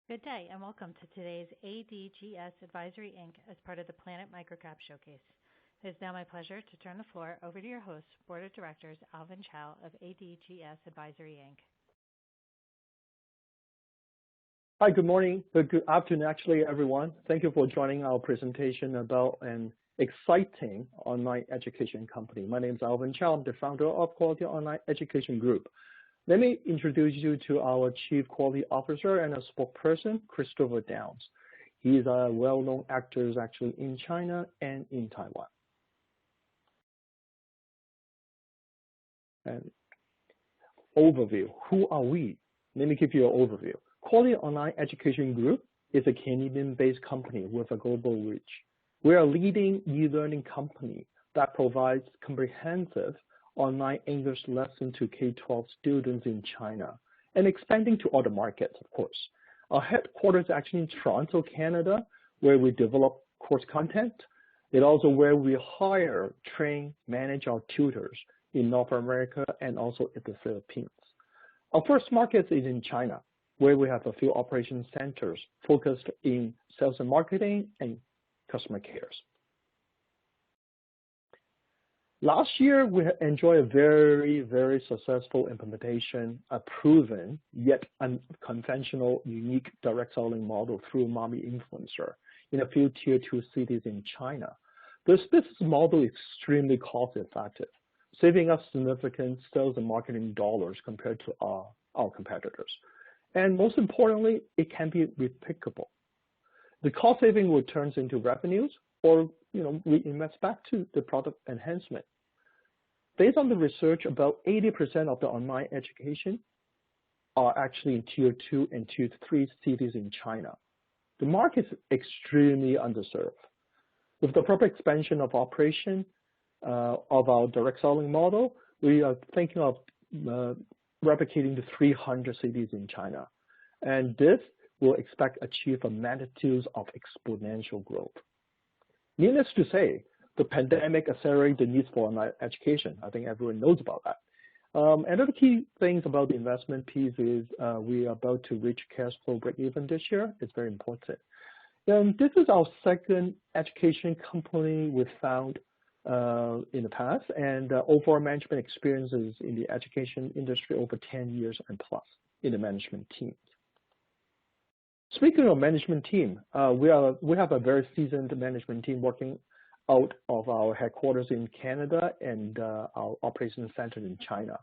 Good day, and welcome to today's ADGS Advisory, Inc. as part of the Planet MicroCap Showcase. It is now my pleasure to turn the floor over to your host, Board of Directors Alvin Chow of ADGS Advisory, Inc. Hi, good morning. Good afternoon, actually, everyone. Thank you for joining our presentation about an exciting online education company. My name is Alvin Chow. I'm the founder of Quality Online Education Group. Let me introduce you to our Chief Quality Officer and a spokesperson, Christopher Downs. He is a well-known actor actually in China and in Taiwan. And overview, who are we? Let me give you an overview. Quality Online Education Group is a Canadian-based company with a global reach. We are a leading e-learning company that provides comprehensive online English lesson to K-12 students in China and expanding to other markets, of course. Our headquarters is actually in Toronto, Canada, where we develop course content. It's also where we hire, train, manage our tutors in North America and also in the Philippines. Our first market is in China, where we have a few operation centers focused in sales and marketing and customer cares. Last year, we enjoyed a very, very successful implementation, a proven yet unconventional, unique direct selling model through Mommy Influencer in a few tier 2 cities in China. This business model is extremely cost effective, saving us significant sales and marketing dollars compared to our competitors. And most importantly, it can be replicable. The cost saving returns into revenues or we invest back to the product enhancement. Based on the research, about 80% of the online education are actually in tier 2 and tier 3 cities in China. The market is extremely underserved. With the proper expansion of operation of our direct selling model, we are thinking of replicating the 300 cities in China. And this will expect achieve a magnitude of exponential growth. Needless to say, the pandemic accelerated the need for online education. I think everyone knows about that. Another key things about the investment piece is we are about to reach cash flow break-even this year. It's very important. And this is our second education company we found in the past, and overall management experiences in the education industry over 10 years and plus in the management team. Speaking of management team, we have a very seasoned management team working out of our headquarters in Canada and our operations center in China.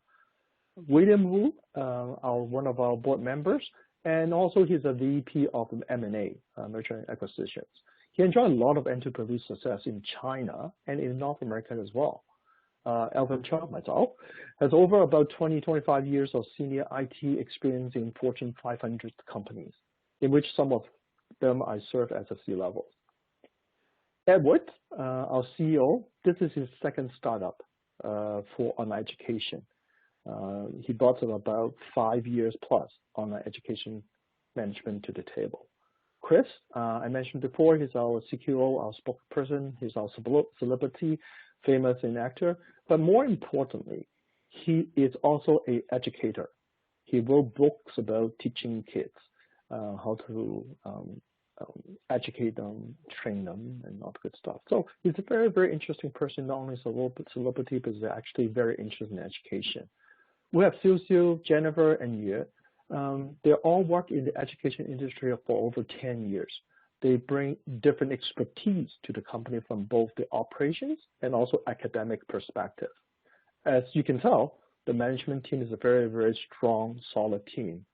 William Wu, one of our board members, and also he's a VP of M&A, merger and acquisitions. He enjoyed a lot of entrepreneurial success in China and in North America as well. Alvin Chow, myself, has over about 25 years of senior IT experience in Fortune 500 companies, in which some of them I served as a C-level. Edward, our CEO, this is his second startup for online education. He brought about 5 years plus online education management to the table. Chris, I mentioned before, he's our CQO, our spokesperson, he's our celebrity, famous and actor, but more importantly, he is also an educator. He wrote books about teaching kids how to educate them, train them, and all good stuff. So he's a very, very interesting person, not only a celebrity, but he's actually very interested in education. We have Siu, Jennifer, and Yue. They all work in the education industry for over 10 years. They bring different expertise to the company from both the operations and also academic perspective. As you can tell, the management team is a very, very strong, solid team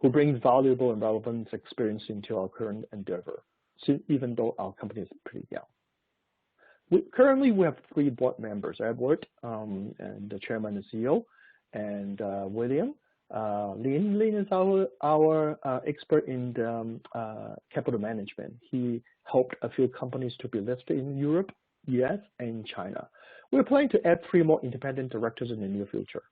who brings valuable and relevant experience into our current endeavor, so even though our company is pretty young. Currently, we have 3 board members, Edward, and the chairman and CEO, and William. Lin is our expert in the, capital management. He helped a few companies to be listed in Europe, US, and China. We're planning to add 3 more independent directors in the near future.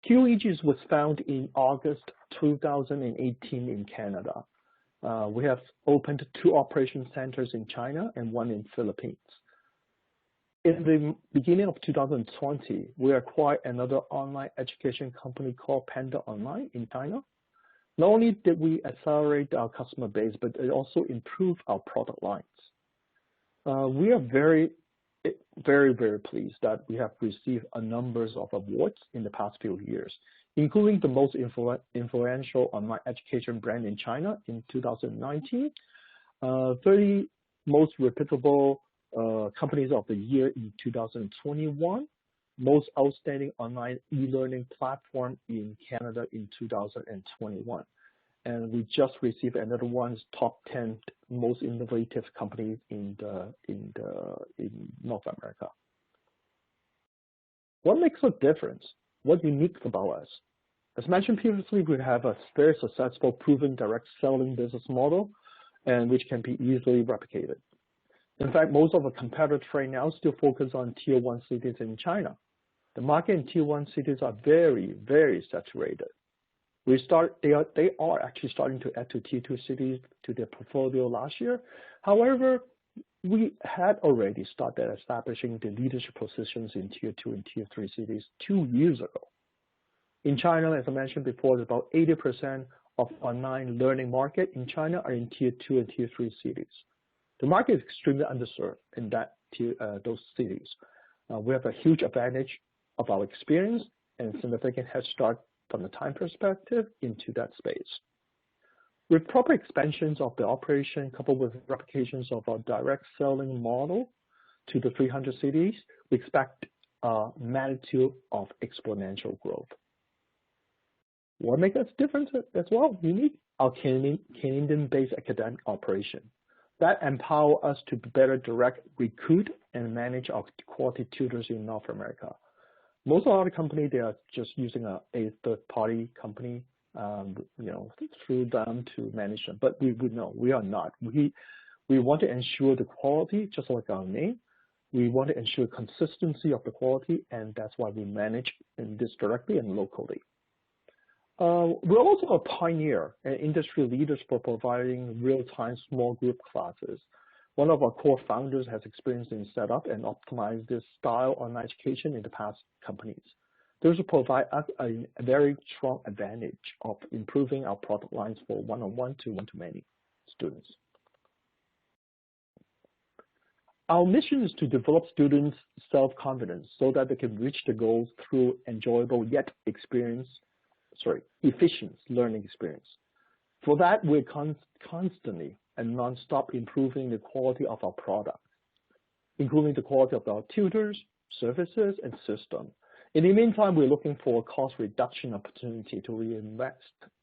QOEG was founded in August 2018 in Canada. We have opened 2 operation centers in China and 1 in Philippines. In the beginning of 2020, we acquired another online education company called Panda Online in China. Not only did we accelerate our customer base, but it also improved our product lines. We are very pleased that we have received a number of awards in the past few years, including the most influential online education brand in China in 2019, 30 most reputable companies of the year in 2021, most outstanding online e-learning platform in Canada in 2021. And we just received another one's top 10 most innovative companies in North America. What makes a difference? What's unique about us? As mentioned previously, we have a very successful, proven direct selling business model, and which can be easily replicated. In fact, most of our competitors right now still focus on Tier 1 cities in China. The market in Tier 1 cities are very, very saturated. They are actually starting to add to Tier 2 cities to their portfolio last year. However, we had already started establishing the leadership positions in Tier 2 and Tier 3 cities 2 years ago. In China, as I mentioned before, about 80% of online learning market in China are in Tier 2 and Tier 3 cities. The market is extremely underserved in those cities. We have a huge advantage of our experience and significant head start from the time perspective into that space. With proper expansions of the operation coupled with replications of our direct selling model to the 300 cities, we expect a magnitude of exponential growth. What makes us different as well, unique? Our Canadian-based academic operation. That empower us to better direct, recruit, and manage our quality tutors in North America. Most of our company, they are just using a third-party company, through them to manage them. But we are not. We want to ensure the quality, just like our name. We want to ensure consistency of the quality, and that's why we manage in this directly and locally. We're also a pioneer and industry leaders for providing real-time small group classes. One of our core founders has experience in set up and optimize this style on education in the past companies. Those will provide us a very strong advantage of improving our product lines for one-on-one to one-to-many students. Our mission is to develop students' self-confidence so that they can reach their goals through enjoyable yet efficient learning experience. For that, we're constantly and non-stop improving the quality of our product, including the quality of our tutors, services, and system. In the meantime, we're looking for a cost reduction opportunity to reinvest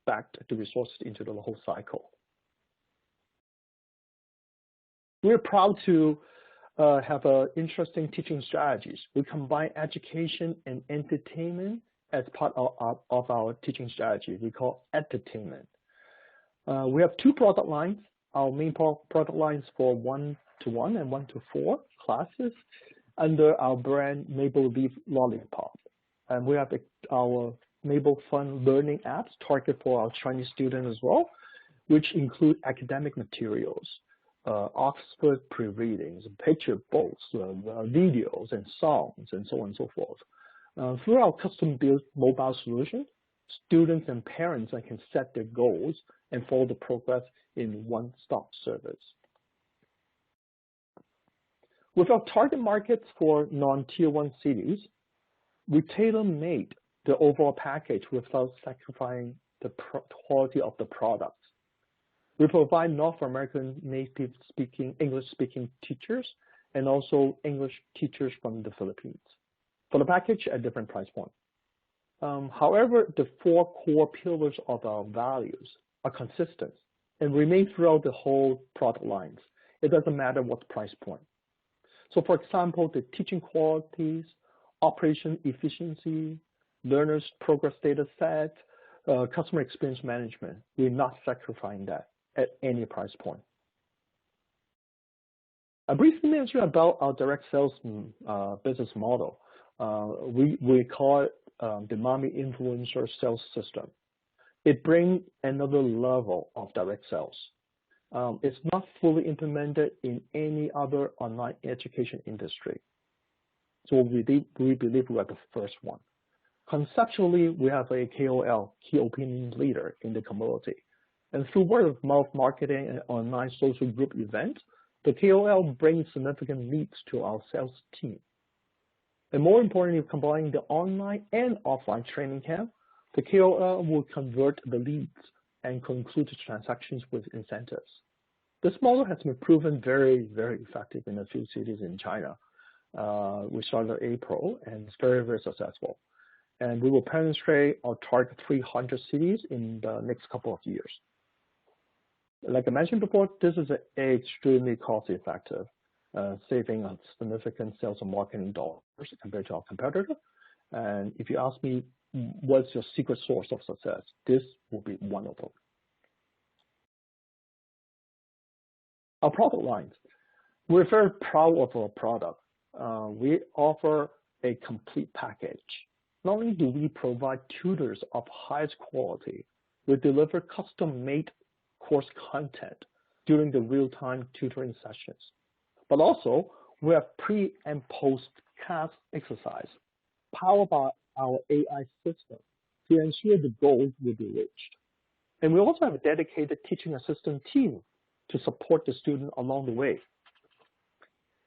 back the resources into the whole cycle. We're proud to have interesting teaching strategies. We combine education and entertainment as part of our teaching strategy. We call Edu-tainment. We have two product lines. Our main product lines for 1-to-1 and 1-to-4 classes under our brand Maple Leaf Lollipop. And we have our Maple Fun learning apps targeted for our Chinese students as well, which include academic materials, Oxford pre-readings, picture books, videos, and songs, and so on and so forth. Through our custom-built mobile solution, students and parents can set their goals and follow the progress in one-stop service. With our target markets for non-Tier 1 cities, we tailor-made the overall package without sacrificing the quality of the products. We provide North American native-speaking, English-speaking teachers and also English teachers from the Philippines for the package at different price points. However, the four core pillars of our values are consistent and remain throughout the whole product lines. It doesn't matter what price point. So for example, the teaching qualities, operation efficiency, learners progress data set, customer experience management, we're not sacrificing that at any price point. I briefly mentioned about our direct sales business model. We call it the Mommy Influencer Sales System. It brings another level of direct sales. It's not fully implemented in any other online education industry. So we believe we are the first one. Conceptually, we have a KOL, key opinion leader in the community. And through word of mouth marketing and online social group events, the KOL brings significant leads to our sales team. And more importantly, combining the online and offline training camp, the KOL will convert the leads and conclude the transactions with incentives. This model has been proven very, very effective in a few cities in China. We started in April, and it's very, very successful. And we will penetrate our target 300 cities in the next couple of years. Like I mentioned before, this is extremely cost-effective, saving a significant sales and marketing dollars compared to our competitor. And if you ask me, what's your secret source of success? This will be one of them. Our product lines. We're very proud of our product. We offer a complete package. Not only do we provide tutors of highest quality, we deliver custom-made course content during the real-time tutoring sessions. But also, we have pre- and post-class exercise powered by our AI system to ensure the goals will be reached. And we also have a dedicated teaching assistant team to support the student along the way.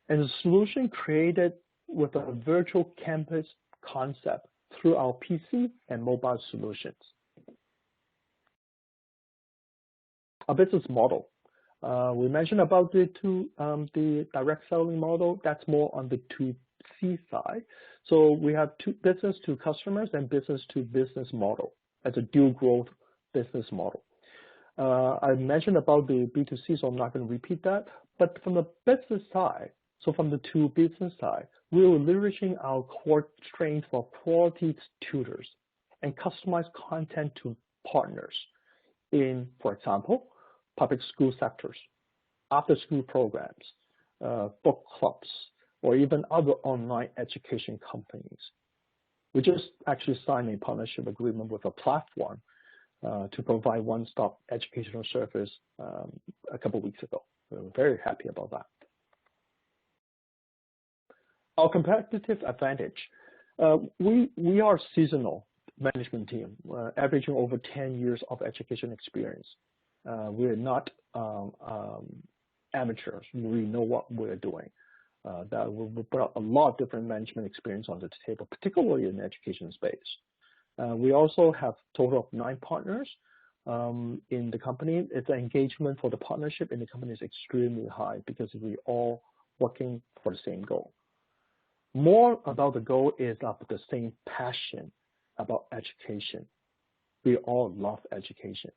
And the solution created with a virtual campus concept through our PC and mobile solutions. Our business model. We mentioned about the direct selling model. That's more on the 2C side. So we have business to customers and business to business model as a dual growth business model. I mentioned about the B2C, so I'm not going to repeat that. But from the business side, so from the two business side, we are leveraging our core strength for quality tutors and customized content to partners in, for example, public school sectors, after-school programs, book clubs, or even other online education companies. We just actually signed a partnership agreement with a platform to provide one-stop educational service a couple of weeks ago. We're very happy about that. Our competitive advantage. We are a seasonal management team, averaging over 10 years of education experience. We are not amateurs. We know what we're doing. That we brought a lot of different management experience on the table, particularly in the education space. We also have a total of 9 partners in the company. Its engagement for the partnership in the company is extremely high because we're all working for the same goal. More about the goal is of the same passion about education. We all love education.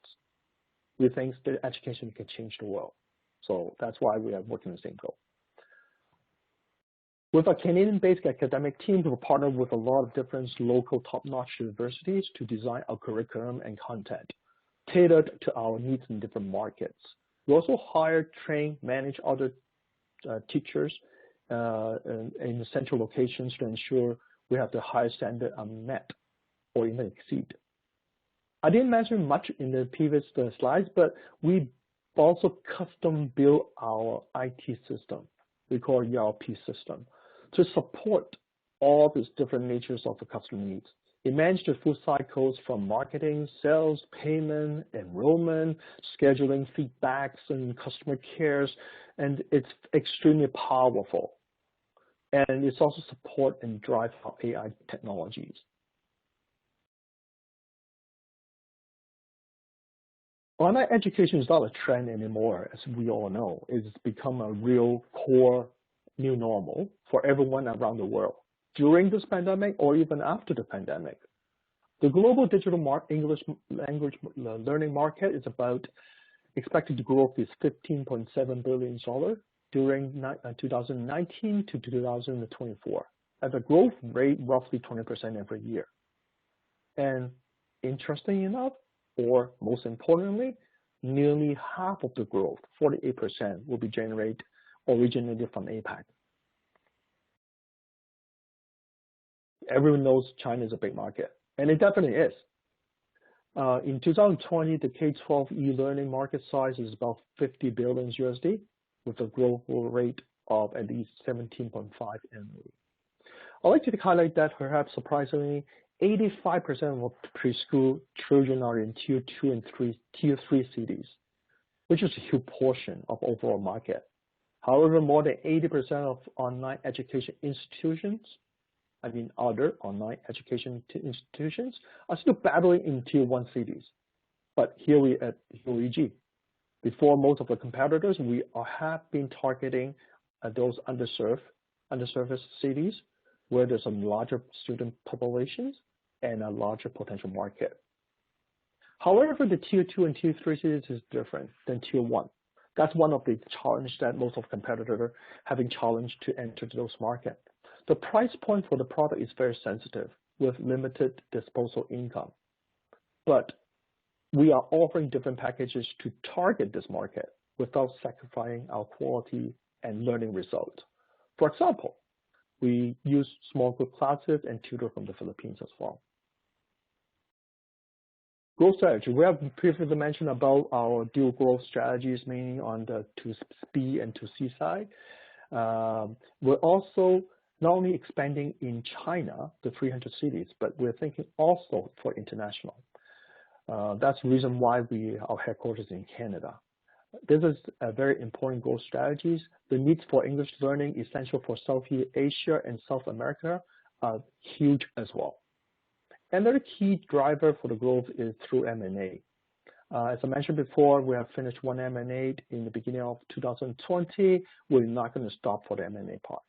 We think that education can change the world. So that's why we are working the same goal. With a Canadian-based academic team, we partner with a lot of different local top-notch universities to design our curriculum and content tailored to our needs in different markets. We also hire, train, manage other teachers in the central locations to ensure we have the highest standard met or even exceed. I didn't mention much in the previous slides, but we also custom built our IT system. We call it ERP system to support all these different natures of the customer needs. It manages the full cycles from marketing, sales, payment, enrollment, scheduling, feedbacks, and customer cares, and it's extremely powerful. And it's also support and drive our AI technologies. Online education is not a trend anymore, as we all know. It's become a real core new normal for everyone around the world during this pandemic or even after the pandemic. The global digital English language learning market is expected to grow to $15.7 billion during 2019 to 2024 at a growth rate roughly 20% every year. And interesting enough, or most importantly, nearly half of the growth, 48%, will be originated from APAC. Everyone knows China is a big market, and it definitely is. In 2020, the K-12 e-learning market size is about $50 billion USD, with a growth rate of at least 17.5 annually. I'd like to highlight that perhaps surprisingly, 85% of preschool children are in Tier 2 and Tier 3 cities, which is a huge portion of overall market. However, more than 80% of online education institutions, other online education institutions, are still battling in Tier 1 cities. But here we at QOEG, before most of the competitors, we have been targeting those underserviced cities where there's some larger student populations and a larger potential market. However, the Tier 2 and Tier 3 cities is different than Tier 1. That's one of the challenges that most of competitors are having challenged to enter those markets. The price point for the product is very sensitive with limited disposable income. But we are offering different packages to target this market without sacrificing our quality and learning results. For example, we use small group classes and tutor from the Philippines as well. Growth strategy. We have previously mentioned about our dual growth strategies, mainly on the 2B and 2C side. We're also not only expanding in China, the 300 cities, but we're thinking also for international. That's the reason why our headquarters in Canada. This is a very important growth strategies. The needs for English learning essential for Southeast Asia and South America are huge as well. Another key driver for the growth is through M&A. As I mentioned before, we have finished one M&A in the beginning of 2020. We're not going to stop for the M&A part.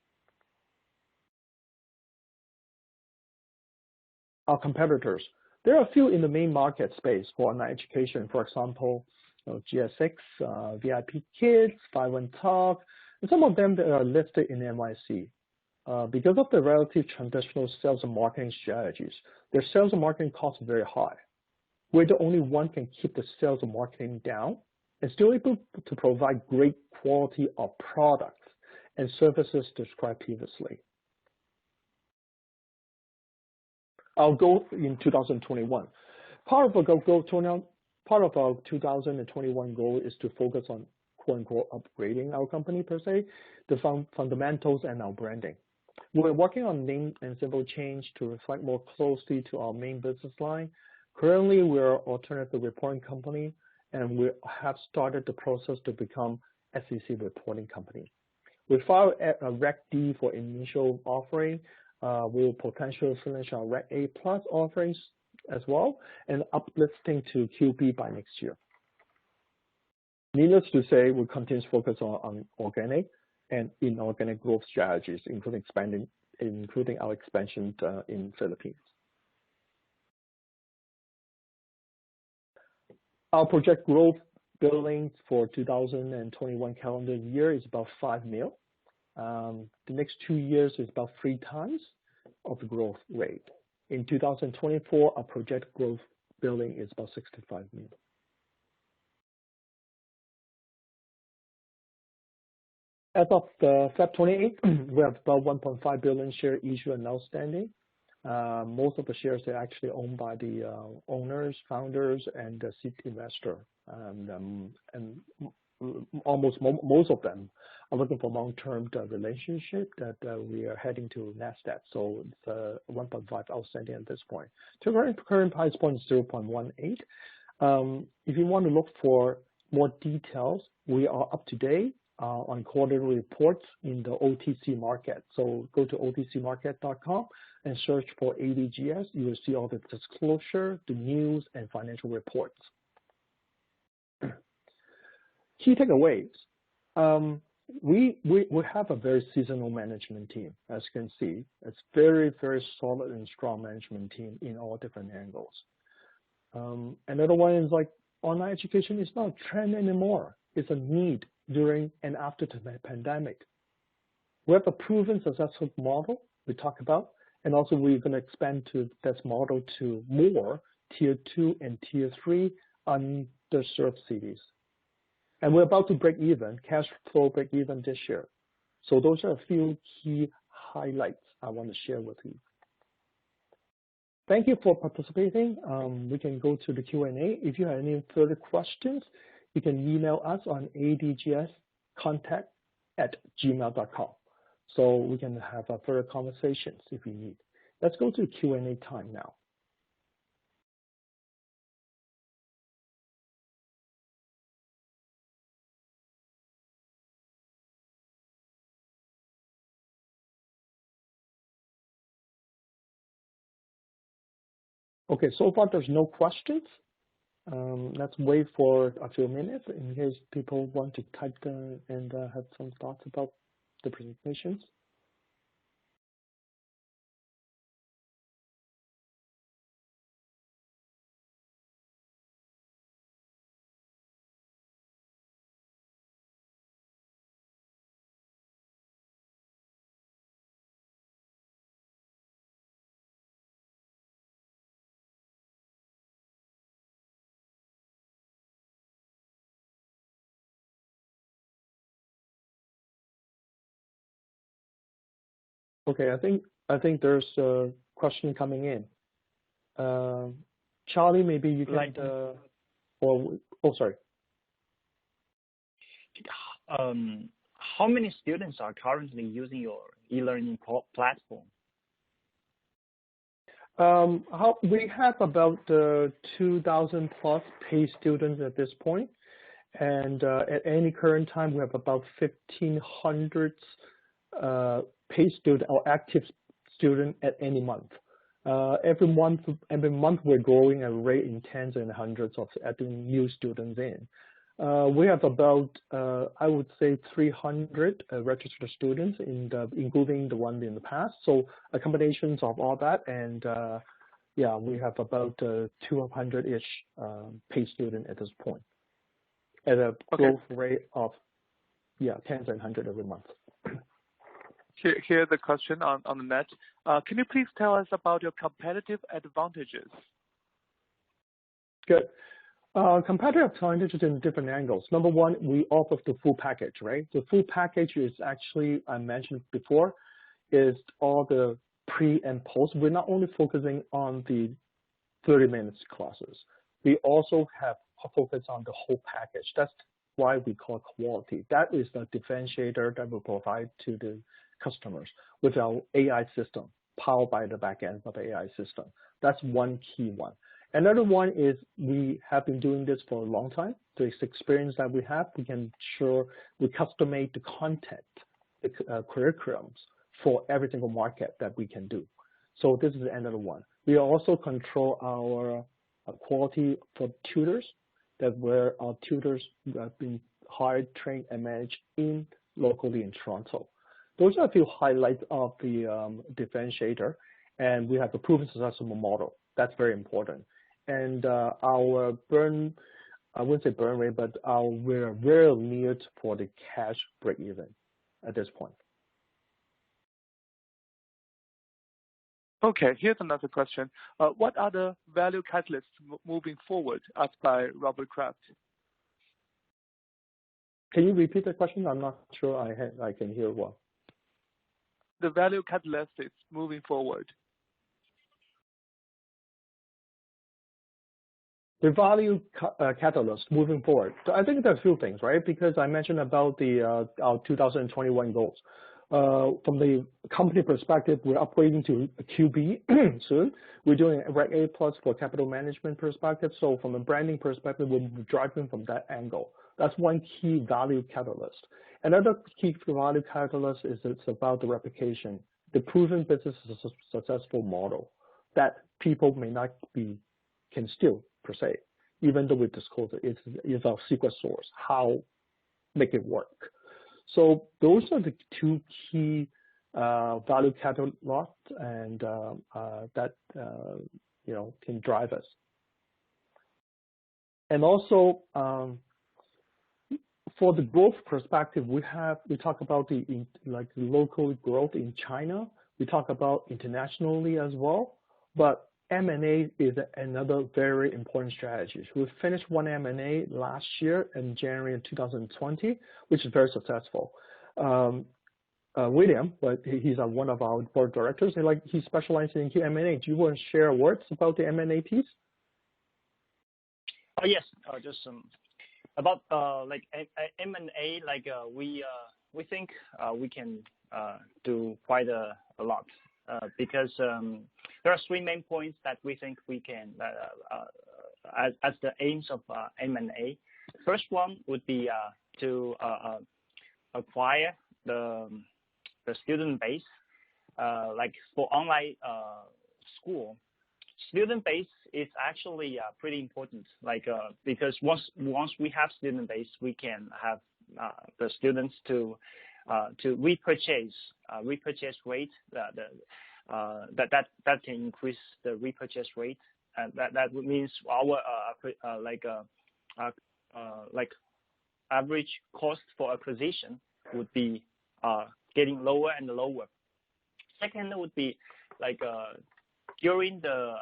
Our competitors. There are a few in the main market space for online education. For example, GSX, VIP Kids, 51Talk, and some of them that are listed in NYC. Because of the relative traditional sales and marketing strategies, their sales and marketing costs are very high. We're the only one can keep the sales and marketing down and still able to provide great quality of products and services described previously. Our goal in 2021. Part of our 2021 goal is to focus on quote-unquote upgrading our company per se, the fundamentals and our branding. We're working on name and symbol change to reflect more closely to our main business line. Currently, we're an alternative reporting company, and we have started the process to become SEC reporting company. We filed a Reg D for initial offering. We will potentially finish our Reg A plus offerings as well, and uplisting to QB by next year. Needless to say, we continue to focus on organic and inorganic growth strategies, including our expansion in Philippines. Our project growth billings for 2021 calendar year is about $5 million. The next 2 years is about 3 times of the growth rate. In 2024, our project growth billing is about $65 million. As of Feb 28, we have about 1.5 billion shares issued and outstanding. Most of the shares are actually owned by the owners, founders, and the seed investor. And almost most of them are looking for long-term relationship that we are heading to NASDAQ. So it's 1.5 outstanding at this point. So current price point is 0.18. If you want to look for more details, we are up to date on quarterly reports in the OTC market. So go to otcmarket.com and search for ADGS. You will see all the disclosure, the news, and financial reports. Key takeaways. We have a very seasonal management team. As you can see, it's very, very solid and strong management team in all different angles. Another one is like online education is not a trend anymore. It's a need during and after the pandemic. We have a proven successful model we talk about, and also we're going to expand to this model to more Tier 2 and Tier 3 underserved cities. And we're about to break even, cash flow break even this year. So those are a few key highlights I want to share with you. Thank you for participating. We can go to the Q&A. If you have any further questions, you can email us on adgscontact@gmail.com. so we can have further conversations if we need. Let's go to Q&A time now. Okay, so far there's no questions. Let's wait for a few minutes in case people want to type and have some thoughts about the presentations. Okay, I think there's a question coming in. Charlie, maybe you can, sorry. How many students are currently using your e-learning platform? We have about 2,000 plus paid students at this point, and at any current time we have about 1,500 paid student or active student at any month. Every month we're growing at a rate in tens and hundreds of adding new students in. We have about, I would say, 300 registered students, including the one in the past. So a combination of all that, and yeah, we have about 200-ish paid students at this point, at a growth rate of tens and hundreds every month. Here's the question on the net. Can you please tell us about your competitive advantages? Good. Competitive advantages in different angles. Number one, we offer the full package, right? The full package is actually, I mentioned before, is all the pre and post. We're not only focusing on the 30 minutes classes. We also have a focus on the whole package. That's why we call quality. That is the differentiator that we provide to the customers with our AI system, powered by the backend of the AI system. That's one key one. Another one is we have been doing this for a long time. The experience that we have, we can ensure we custom-made the content, the curriculums for every single market that we can do. So this is another one. We also control our quality for tutors, that where our tutors have been hired, trained, and managed locally in Toronto. Those are a few highlights of the differentiator, and we have a proven successful model. That's very important. And our burn, I wouldn't say burn rate, but we're very near for the cash break even at this point. Okay, here's another question. What are the value catalysts moving forward, asked by Robert Kraft? Can you repeat the question? I'm not sure I can hear well. The value catalyst is moving forward. The value catalyst moving forward. So I think there's a few things, right? Because I mentioned about the our 2021 goals. From the company perspective, we're upgrading to QB soon. We're doing Reg A plus for capital management perspective. So from a branding perspective, we're driving from that angle. That's one key value catalyst. Another key value catalyst is it's about the replication, the proven business successful model that people may not can steal per se, even though we disclose it. It's our secret source, how make it work. So those are the two key value catalysts, and that can drive us. And also for the growth perspective, we talk about the local growth in China. We talk about internationally as well, but M&A is another very important strategy. We finished one M&A last year in January of 2020, which is very successful. William, but he's one of our board directors. He specializes in M&A. Do you want to share words about the M&A piece? Yes, just about like M&A. We we think we can do quite a lot because there are 3 main points that we think we can as the aims of M&A. First one would be to acquire the student base, like for online school. Student base is actually pretty important, like because once we have student base, we can have the students to repurchase rate that can increase the repurchase rate, and that means our like average cost for acquisition would be getting lower and lower. Second would be like during the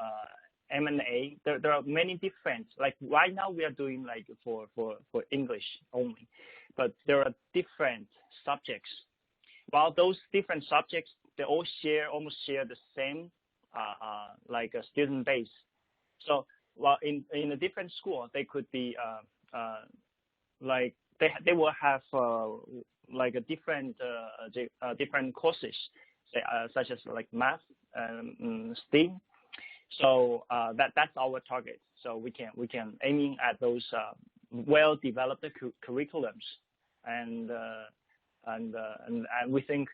M&A, there are many different, like right now we are doing like for English only, but there are different subjects. While those different subjects, they all almost share the same like a student base. So while in a different school, they could be like they will have like a different courses, such as like math and STEAM. So that's our target. So we can aiming at those well-developed curriculums, and we think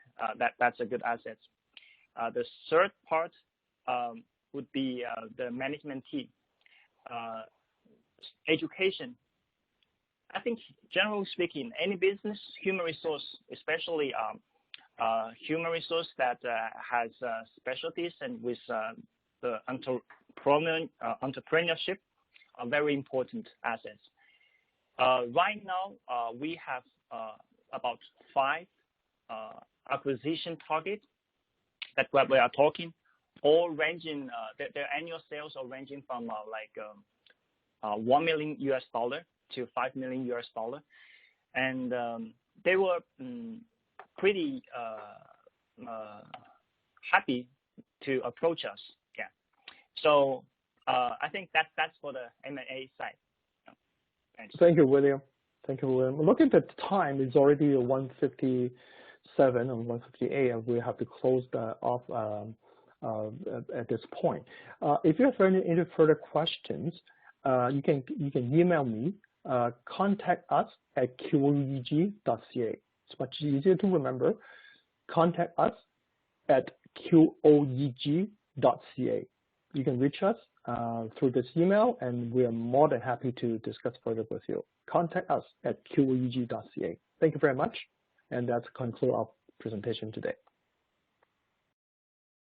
that's a good asset. The third part would be the management team. Education. I think generally speaking, any business, human resource, especially human resource that has specialties and with the entrepreneurship are very important assets. Right now, we have about 5 acquisition targets that we are talking, all ranging, their annual sales are ranging from like $1 million to $5 million, and they were pretty happy to approach us. Yeah. So I think that's for the M&A side. Thanks. Thank you, William. Thank you, William. Looking at the time, it's already 1:57 and 1:58, and we have to close off at this point. If you have any further questions, you can email me. Contact us at QOEG.ca. It's much easier to remember. Contact us at QOEG.ca. You can reach us through this email, and we are more than happy to discuss further with you. Contact us at QOEG.ca. Thank you very much, and that concludes our presentation today.